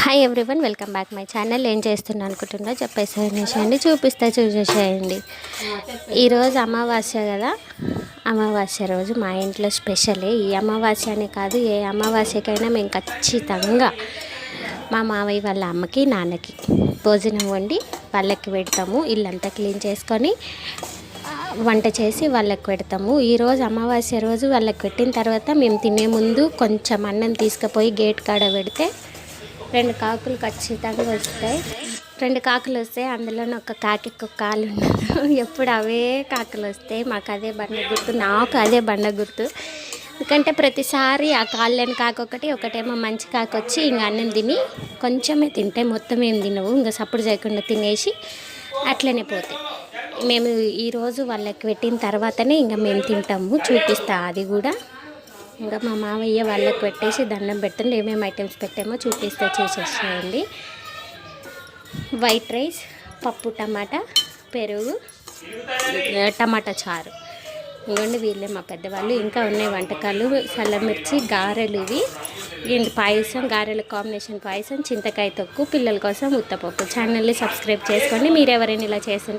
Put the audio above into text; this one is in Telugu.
Hi everyone, welcome back my channel. ఏం చేస్తున్నా అనుకుంటున్నా చెప్పేసేయండి, చూపిస్తా చూసేసేయండి. ఈరోజు అమావాస్య కదా, అమావాస్య రోజు మా ఇంట్లో స్పెషలే. ఈ అమావాస్య అనే కాదు, ఏ అమావాస్యకైనా మేము ఖచ్చితంగా మా మావయ్య వాళ్ళ అమ్మకి నాన్నకి భోజనం వండి వాళ్ళకి పెడతాము. ఇల్లంతా క్లీన్ చేసుకొని వంట చేసి వాళ్ళకి పెడతాము. ఈరోజు అమావాస్య రోజు వాళ్ళకి పెట్టిన తర్వాత మేము తినే ముందు కొంచెం అన్నం తీసుకుపోయి గేట్ కాడ పెడితే 2 కాకులు ఖచ్చితంగా వస్తాయి. 2 కాకులు వస్తాయి, అందులోనే ఒక కాకి ఒక కాలు ఉండదు. ఎప్పుడు అవే కాకులు వస్తాయి. మాకు అదే బండ గుర్తు, నాకు అదే బండ గుర్తు. ఎందుకంటే ప్రతిసారి ఆ కాళ్ళని కాకొకటి, ఒకటేమో మంచి కాకు వచ్చి ఇంకా అన్నం తిని కొంచెమే తింటాయి, మొత్తం ఏం తినవు. ఇంకా సప్పుడు చేయకుండా తినేసి అట్లనే పోతాయి. మేము ఈరోజు వాళ్ళకి పెట్టిన తర్వాతనే ఇంకా మేము తింటాము. చూపిస్తా అది కూడా. ఇంకా మా మావయ్య వాళ్ళకి పెట్టేసి దండం పెడుతుండే ఏమేమి ఐటమ్స్ పెట్టామో చూపిస్తే చూసేసేయండి. వైట్ రైస్, పప్పు, టమాటా, పెరుగు, టమాటా చారు. ఇంకోండి వీళ్ళే మా పెద్దవాళ్ళు. ఇంకా ఉన్నాయి వంటకాలు, సల్లమిర్చి, గారెలు, ఇవి పాయసం, గారెల కాంబినేషన్ పాయసం, చింతకాయ తొక్కు, పిల్లల కోసం ఉత్తపప్పు. ఛానల్ని సబ్స్క్రైబ్ చేసుకోండి. మీరు ఎవరైనా ఇలా చేస్తుంటే